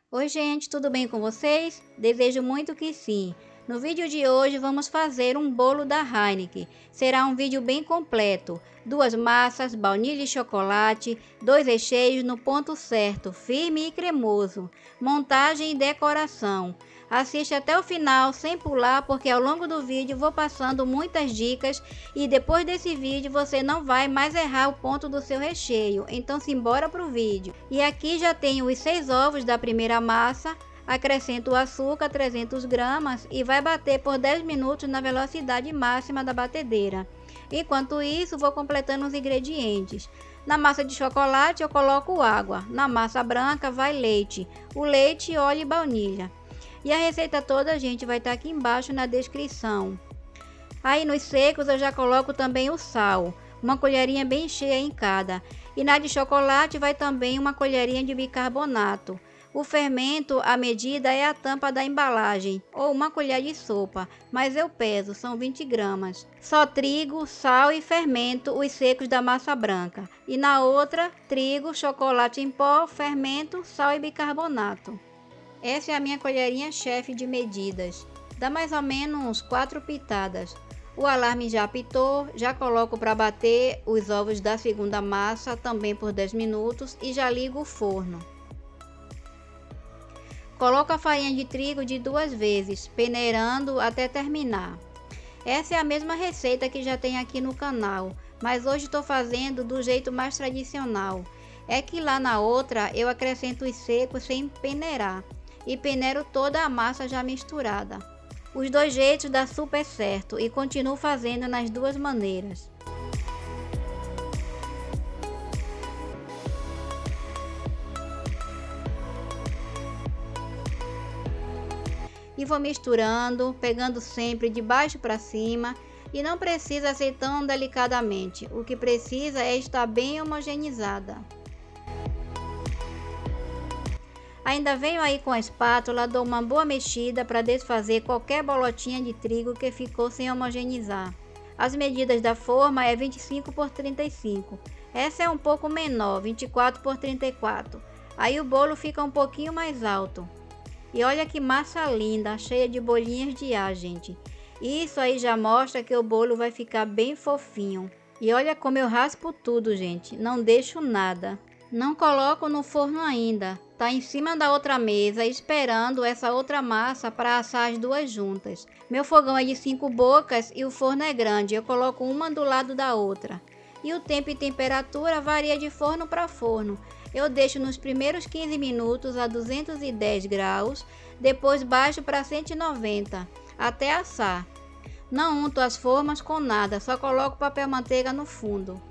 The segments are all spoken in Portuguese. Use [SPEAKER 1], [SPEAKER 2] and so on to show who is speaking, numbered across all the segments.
[SPEAKER 1] Oi gente, tudo bem com vocês? Desejo muito que sim. No vídeo de hoje vamos fazer um bolo da Heineken. Será um vídeo bem completo. Duas massas, baunilha e chocolate, dois recheios no ponto certo, firme e cremoso. Montagem e decoração. Assiste até o final sem pular, porque ao longo do vídeo vou passando muitas dicas e depois desse vídeo você não vai mais errar o ponto do seu recheio. Então simbora pro vídeo. E aqui já tenho os 6 ovos da primeira massa. Acrescento o açúcar 300 gramas e vai bater por 10 minutos na velocidade máxima da batedeira. Enquanto isso, vou completando os ingredientes. Na massa de chocolate eu coloco água, na massa branca vai leite, o leite, óleo e baunilha. E a receita toda, gente, vai estar aqui embaixo na descrição. Aí nos secos eu já coloco também o sal, uma colherinha bem cheia em cada. E na de chocolate vai também uma colherinha de bicarbonato. O fermento, a medida é a tampa da embalagem, ou uma colher de sopa, mas eu peso, são 20 gramas. Só trigo, sal e fermento, os secos da massa branca. E na outra, trigo, chocolate em pó, fermento, sal e bicarbonato. Essa é a minha colherinha chefe de medidas. Dá mais ou menos 4 pitadas. O alarme já apitou, já coloco para bater os ovos da segunda massa, também por 10 minutos, e já ligo o forno. Coloco a farinha de trigo de 2 vezes, peneirando até terminar. Essa é a mesma receita que já tem aqui no canal, mas hoje estou fazendo do jeito mais tradicional. É que lá na outra eu acrescento os secos sem peneirar e peneiro toda a massa já misturada. Os dois jeitos dá super certo e continuo fazendo nas duas maneiras. E vou misturando, pegando sempre de baixo para cima e não precisa ser tão delicadamente. O que precisa é estar bem homogeneizada. Ainda venho aí com a espátula, dou uma boa mexida para desfazer qualquer bolotinha de trigo que ficou sem homogeneizar. As medidas da forma é 25 por 35. Essa é um pouco menor, 24 por 34. Aí o bolo fica um pouquinho mais alto. E olha que massa linda, cheia de bolinhas de ar, gente. Isso aí já mostra que o bolo vai ficar bem fofinho. E olha como eu raspo tudo, gente. Não deixo nada. Não coloco no forno ainda. Tá em cima da outra mesa, esperando essa outra massa para assar as duas juntas. Meu fogão é de 5 bocas e o forno é grande. Eu coloco uma do lado da outra. E o tempo e temperatura varia de forno para forno. Eu deixo nos primeiros 15 minutos a 210 graus, depois baixo para 190, até assar. Não unto as formas com nada, só coloco papel manteiga no fundo.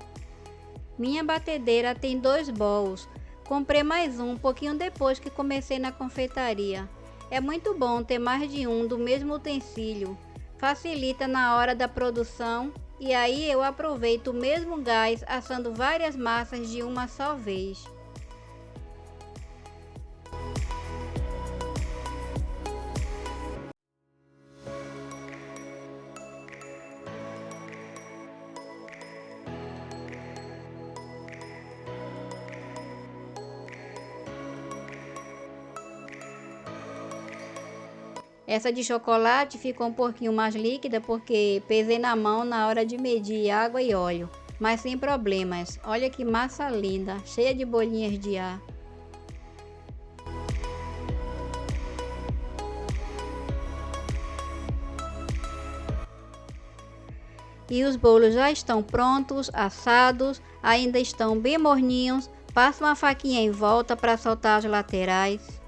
[SPEAKER 1] Minha batedeira tem 2 bowls. Comprei mais um pouquinho depois que comecei na confeitaria. É muito bom ter mais de um do mesmo utensílio. Facilita na hora da produção e aí eu aproveito o mesmo gás assando várias massas de uma só vez. Essa de chocolate ficou um pouquinho mais líquida porque pesei na mão na hora de medir água e óleo, mas sem problemas. Olha que massa linda, cheia de bolinhas de ar. E os bolos já estão prontos, assados, ainda estão bem morninhos. Passo uma faquinha em volta para soltar as laterais.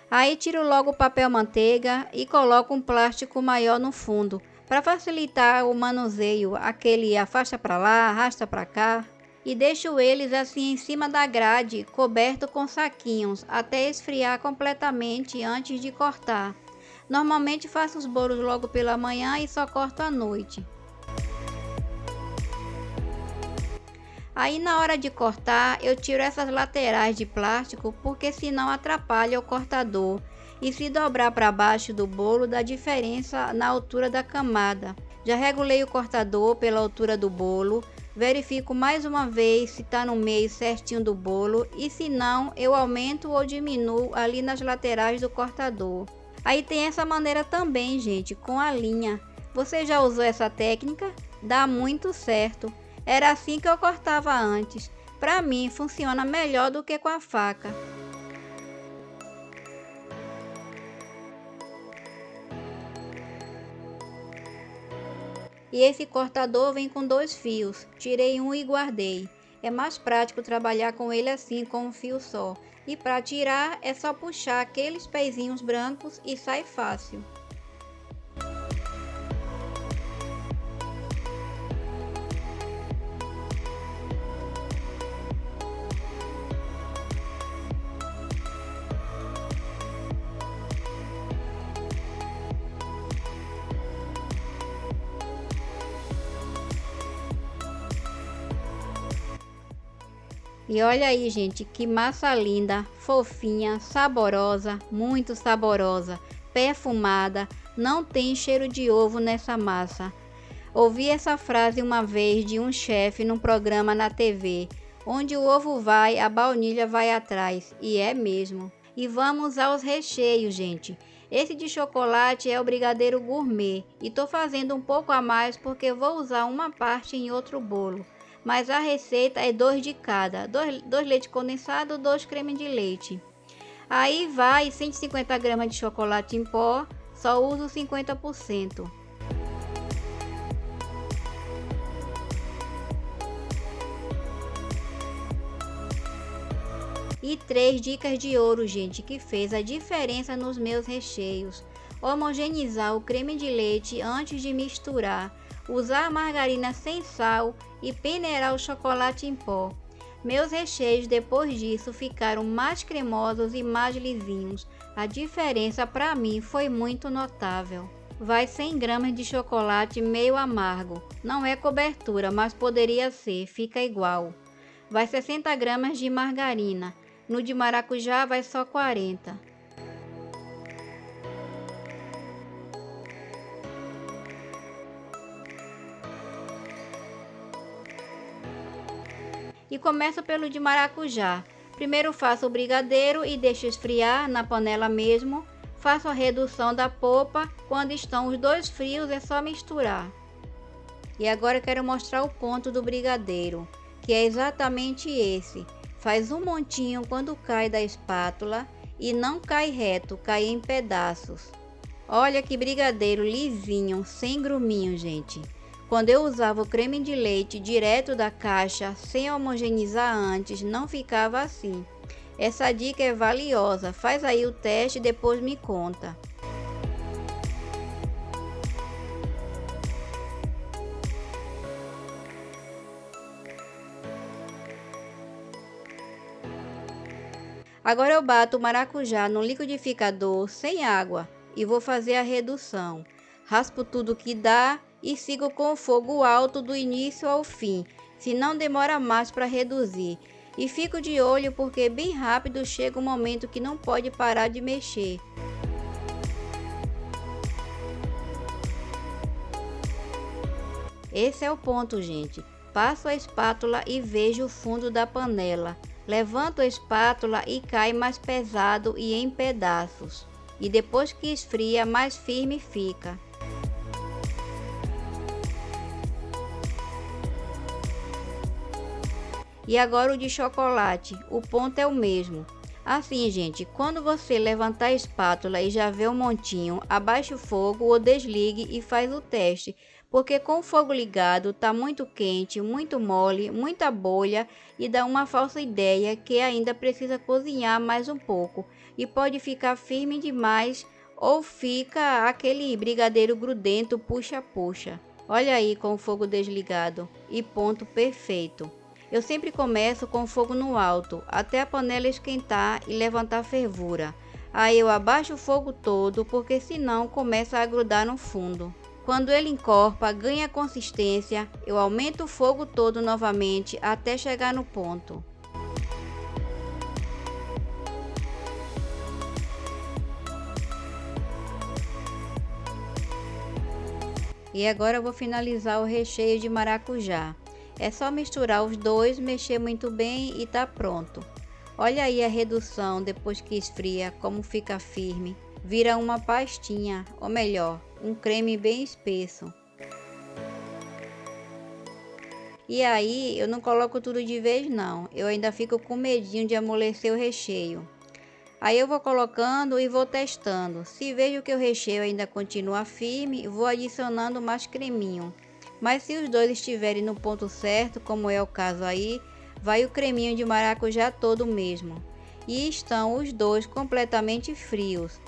[SPEAKER 1] Aí tiro logo o papel manteiga e coloco um plástico maior no fundo, para facilitar o manuseio, aquele afasta para lá, arrasta para cá. E deixo eles assim em cima da grade, coberto com saquinhos, até esfriar completamente antes de cortar. Normalmente faço os bolos logo pela manhã e só corto à noite. Aí na hora de cortar, eu tiro essas laterais de plástico porque senão atrapalha o cortador. E se dobrar para baixo do bolo dá diferença na altura da camada. Já regulei o cortador pela altura do bolo. Verifico mais uma vez se está no meio certinho do bolo e se não, eu aumento ou diminuo ali nas laterais do cortador. Aí tem essa maneira também, gente, com a linha. Você já usou essa técnica? Dá muito certo. Era assim que eu cortava antes. Para mim, funciona melhor do que com a faca. E esse cortador vem com 2 fios. Tirei um e guardei. É mais prático trabalhar com ele assim, com um fio só. E para tirar, é só puxar aqueles pezinhos brancos e sai fácil. E olha aí, gente, que massa linda, fofinha, saborosa, muito saborosa, perfumada, não tem cheiro de ovo nessa massa. Ouvi essa frase uma vez de um chefe num programa na TV, onde o ovo vai, a baunilha vai atrás, e é mesmo. E vamos aos recheios, gente. Esse de chocolate é o brigadeiro gourmet, e tô fazendo um pouco a mais porque vou usar uma parte em outro bolo. Mas a receita é 2 de cada, 2 leite condensado, 2 creme de leite. Aí vai 150 gramas de chocolate em pó, só uso 50%. E 3 dicas de ouro, gente, que fez a diferença nos meus recheios. Homogeneizar o creme de leite antes de misturar. Usar a margarina sem sal e peneirar o chocolate em pó. Meus recheios depois disso ficaram mais cremosos e mais lisinhos. A diferença para mim foi muito notável. Vai 100 gramas de chocolate meio amargo. Não é cobertura, mas poderia ser, fica igual. Vai 60 gramas de margarina. No de maracujá vai só 40. E começo pelo de maracujá. Primeiro faço o brigadeiro e deixo esfriar na panela mesmo. Faço a redução da polpa. Quando estão os 2 frios é só misturar. E agora eu quero mostrar o ponto do brigadeiro, que é exatamente esse. Faz um montinho quando cai da espátula e não cai reto, cai em pedaços. Olha que brigadeiro lisinho, sem gruminho, gente. Quando eu usava o creme de leite direto da caixa, sem homogeneizar antes, não ficava assim. Essa dica é valiosa, faz aí o teste e depois me conta. Agora eu bato o maracujá no liquidificador sem água e vou fazer a redução. Raspo tudo que dá e sigo com o fogo alto do início ao fim, senão demora mais para reduzir. E fico de olho porque bem rápido chega um momento que não pode parar de mexer. Esse é o ponto, gente. Passo a espátula e vejo o fundo da panela. Levanto a espátula e cai mais pesado e em pedaços. E depois que esfria, mais firme fica. E agora o de chocolate, o ponto é o mesmo. Assim, gente, quando você levantar a espátula e já vê um montinho, abaixe o fogo ou desligue e faz o teste. Porque com o fogo ligado tá muito quente, muito mole, muita bolha e dá uma falsa ideia que ainda precisa cozinhar mais um pouco. E pode ficar firme demais ou fica aquele brigadeiro grudento puxa-puxa. Olha aí com o fogo desligado e ponto perfeito. Eu sempre começo com o fogo no alto, até a panela esquentar e levantar fervura. Aí eu abaixo o fogo todo, porque senão começa a grudar no fundo. Quando ele encorpa, ganha consistência, eu aumento o fogo todo novamente até chegar no ponto. E agora eu vou finalizar o recheio de maracujá. É só misturar os dois, mexer muito bem e tá pronto. Olha aí a redução depois que esfria, como fica firme. Vira uma pastinha, ou melhor, um creme bem espesso. E aí eu não coloco tudo de vez não, eu ainda fico com medinho de amolecer o recheio. Aí eu vou colocando e vou testando. Se vejo que o recheio ainda continua firme, vou adicionando mais creminho. Mas se os dois estiverem no ponto certo, como é o caso aí, vai o creminho de maracujá todo mesmo. E estão os dois completamente frios.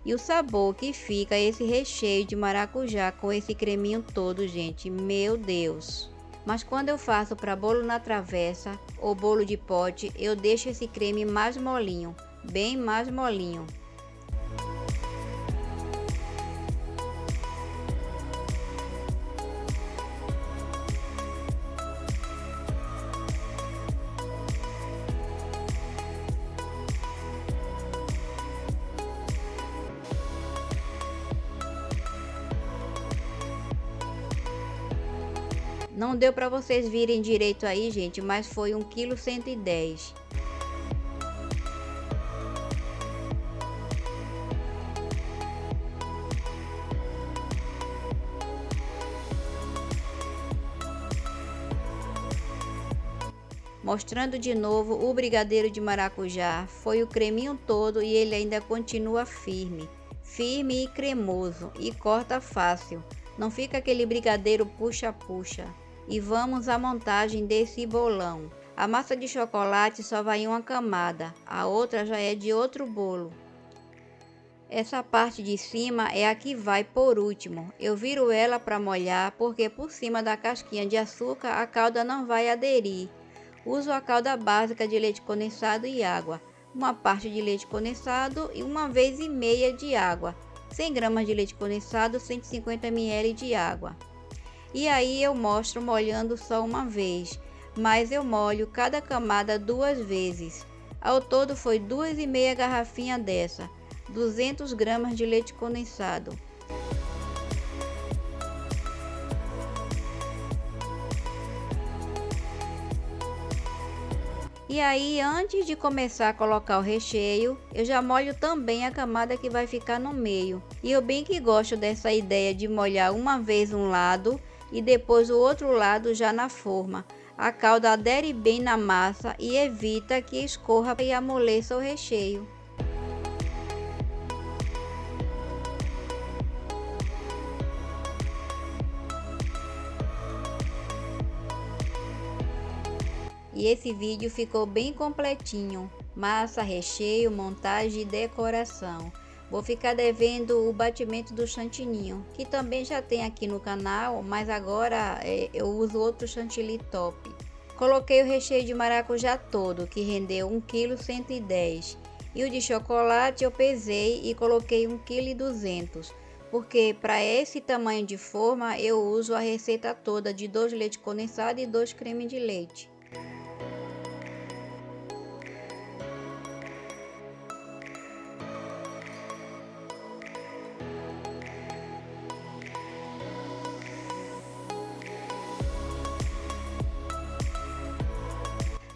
[SPEAKER 1] E o sabor que fica esse recheio de maracujá com esse creminho todo, gente, meu Deus! Mas quando eu faço para bolo na travessa ou bolo de pote, eu deixo esse creme mais molinho, bem mais molinho. Não deu para vocês virem direito aí, gente, mas foi 1,110 kg. Mostrando de novo o brigadeiro de maracujá, foi o creminho todo e ele ainda continua firme, firme e cremoso e corta fácil, não fica aquele brigadeiro puxa-puxa. E vamos à montagem desse bolão. A massa de chocolate só vai em uma camada, a outra já é de outro bolo. Essa parte de cima é a que vai por último. Eu viro ela para molhar porque por cima da casquinha de açúcar a calda não vai aderir. Uso a calda básica de leite condensado e água, uma parte de leite condensado e 1,5 vezes de água, 100 gramas de leite condensado, 150 ml de água. E aí eu mostro molhando só uma vez, mas eu molho cada camada 2 vezes. Ao todo foi 2,5 garrafinhas dessa, 200 gramas de leite condensado. E aí, antes de começar a colocar o recheio, eu já molho também a camada que vai ficar no meio. E eu bem que gosto dessa ideia de molhar uma vez um lado e depois o outro lado já na forma. A calda adere bem na massa e evita que escorra e amoleça o recheio. E esse vídeo ficou bem completinho, massa, recheio, montagem e decoração. Vou ficar devendo o batimento do chantininho, que também já tem aqui no canal, mas agora eu uso outro chantilly top. Coloquei o recheio de maracujá todo, que rendeu 1,110 kg. E o de chocolate eu pesei e coloquei 1,2 kg, porque para esse tamanho de forma eu uso a receita toda de 2 leite condensado e 2 creme de leite.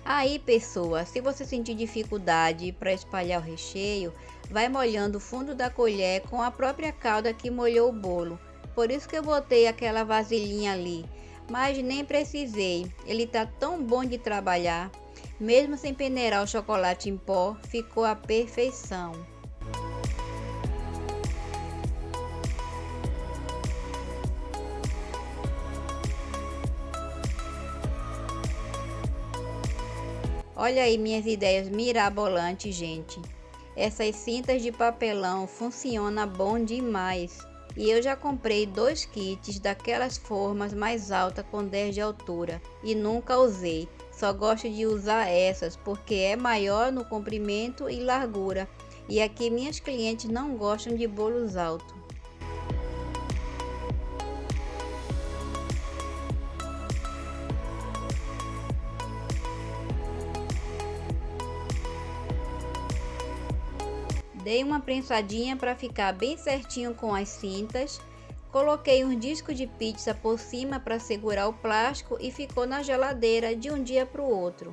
[SPEAKER 1] Aí, pessoa, se você sentir dificuldade para espalhar o recheio, vai molhando o fundo da colher com a própria calda que molhou o bolo. Por isso que eu botei aquela vasilhinha ali, mas nem precisei. Ele tá tão bom de trabalhar, mesmo sem peneirar o chocolate em pó, ficou a perfeição. Olha aí minhas ideias mirabolantes, gente. Essas cintas de papelão funcionam bom demais. E eu já comprei 2 kits daquelas formas mais altas com 10 de altura e nunca usei. Só gosto de usar essas porque é maior no comprimento e largura. E aqui minhas clientes não gostam de bolos altos. Dei uma prensadinha para ficar bem certinho com as cintas. Coloquei um disco de pizza por cima para segurar o plástico e ficou na geladeira de um dia para o outro.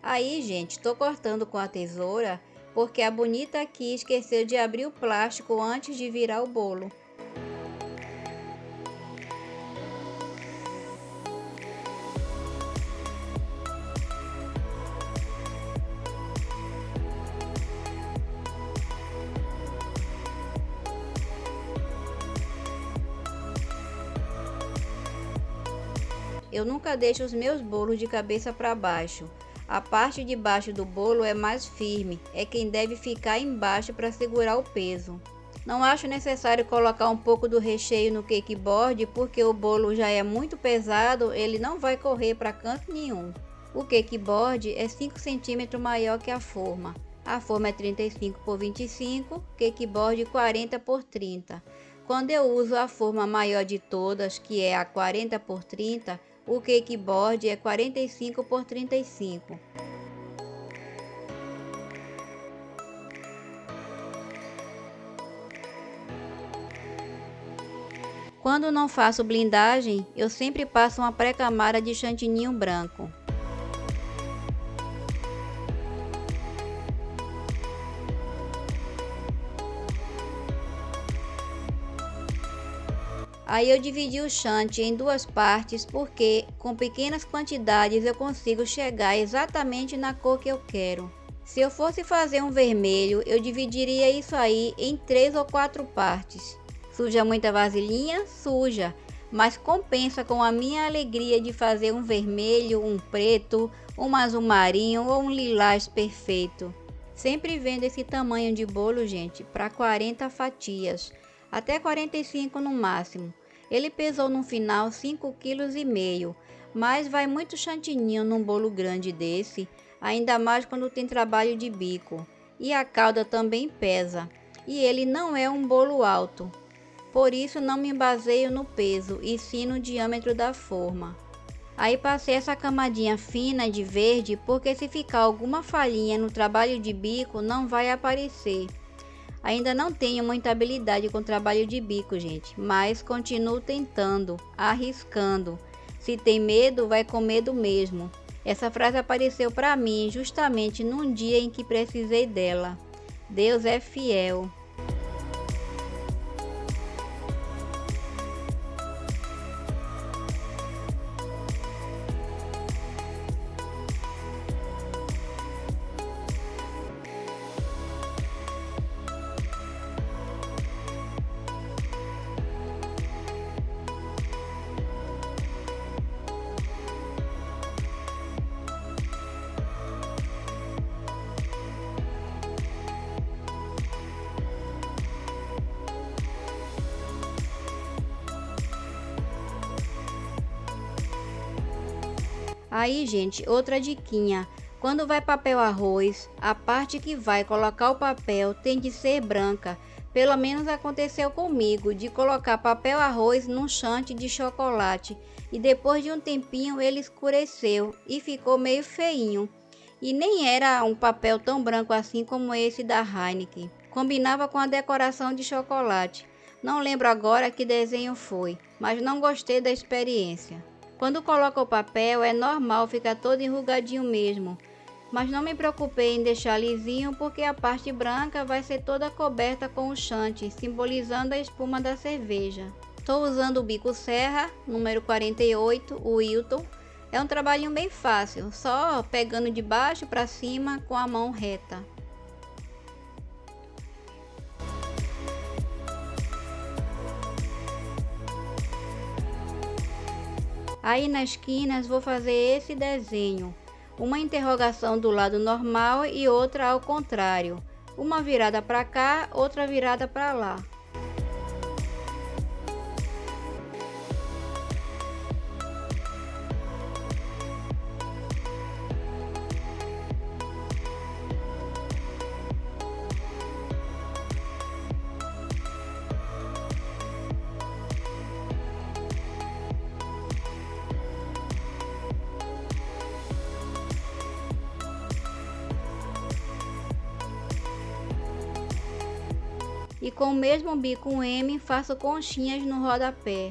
[SPEAKER 1] Aí, gente, tô cortando com a tesoura porque a bonita aqui esqueceu de abrir o plástico antes de virar o bolo. Eu nunca deixo os meus bolos de cabeça para baixo. A parte de baixo do bolo é mais firme, é quem deve ficar embaixo para segurar o peso. Não acho necessário colocar um pouco do recheio no cake board porque o bolo já é muito pesado, ele não vai correr para canto nenhum. O cake board é 5 cm maior que a forma. A forma é 35 por 25, cake board 40 por 30. Quando eu uso a forma maior de todas, que é a 40 por 30, o cake board é 45 por 35. Quando não faço blindagem, eu sempre passo uma pré-camada de chantininho branco. Aí eu dividi o chantilly em duas partes porque com pequenas quantidades eu consigo chegar exatamente na cor que eu quero. Se eu fosse fazer um vermelho, eu dividiria isso aí em 3 ou 4 partes. Suja muita vasilhinha? Suja, mas compensa com a minha alegria de fazer um vermelho, um preto, um azul marinho ou um lilás perfeito. Sempre vendo esse tamanho de bolo, gente, para 40 fatias, até 45 no máximo. Ele pesou no final 5,5 kg, mas vai muito chantininho num bolo grande desse, ainda mais quando tem trabalho de bico. E a calda também pesa, e ele não é um bolo alto. Por isso não me baseio no peso, e sim no diâmetro da forma. Aí passei essa camadinha fina de verde, porque se ficar alguma falhinha no trabalho de bico, não vai aparecer. Ainda não tenho muita habilidade com trabalho de bico, gente, mas continuo tentando, arriscando. Se tem medo, vai com medo mesmo. Essa frase apareceu para mim justamente num dia em que precisei dela. Deus é fiel. Aí, gente, outra diquinha. Quando vai papel arroz, a parte que vai colocar o papel tem de ser branca. Pelo menos aconteceu comigo, de colocar papel arroz num chantilly de chocolate. E depois de um tempinho ele escureceu e ficou meio feinho. E nem era um papel tão branco assim como esse da Heineken. Combinava com a decoração de chocolate. Não lembro agora que desenho foi, mas não gostei da experiência. Quando coloca o papel é normal ficar todo enrugadinho mesmo, mas não me preocupei em deixar lisinho porque a parte branca vai ser toda coberta com o chantilly, simbolizando a espuma da cerveja. Estou usando o bico serra, número 48, o Wilton. É um trabalhinho bem fácil, só pegando de baixo para cima com a mão reta. Aí nas esquinas vou fazer esse desenho, uma interrogação do lado normal e outra ao contrário, uma virada para cá, outra virada para lá. e com o mesmo bico M faço conchinhas no rodapé.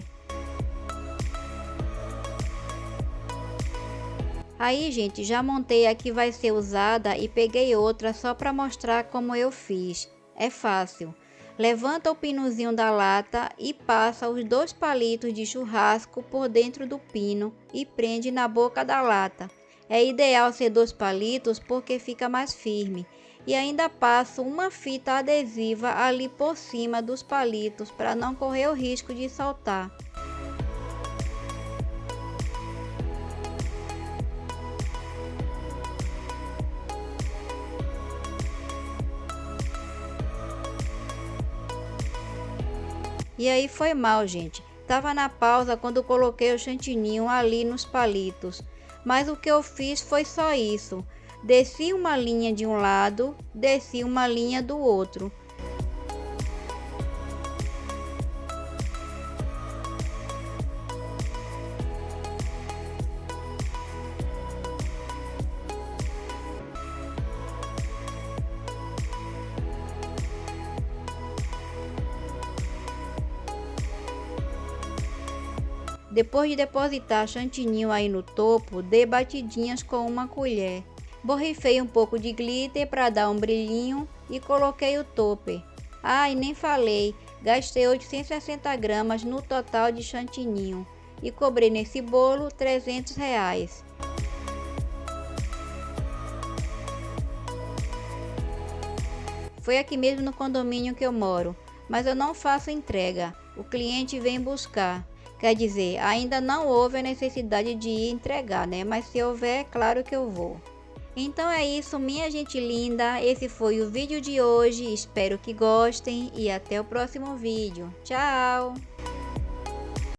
[SPEAKER 1] Aí, gente, já montei a que vai ser usada e peguei outra só para mostrar como eu fiz. É fácil. Levanta o pinozinho da lata e passa os 2 palitos de churrasco por dentro do pino e prende na boca da lata. É ideal ser 2 palitos porque fica mais firme. E ainda passo uma fita adesiva ali por cima dos palitos para não correr o risco de soltar. E aí foi mal, gente. Tava na pausa quando coloquei o chantininho ali nos palitos. Mas o que eu fiz foi só isso. Desci uma linha de um lado, desci uma linha do outro. Depois de depositar chantininho aí no topo, dei batidinhas com uma colher. Borrifei um pouco de glitter para dar um brilhinho e coloquei o topper. Ah, e nem falei, gastei 860 gramas no total de chantininho e cobrei nesse bolo R$ 300. Foi aqui mesmo no condomínio que eu moro, mas eu não faço entrega, o cliente vem buscar. Quer dizer, ainda não houve a necessidade de ir entregar, né? Mas se houver, é claro que eu vou. Então é isso, minha gente linda. Esse foi o vídeo de hoje. Espero que gostem e até o próximo vídeo. Tchau!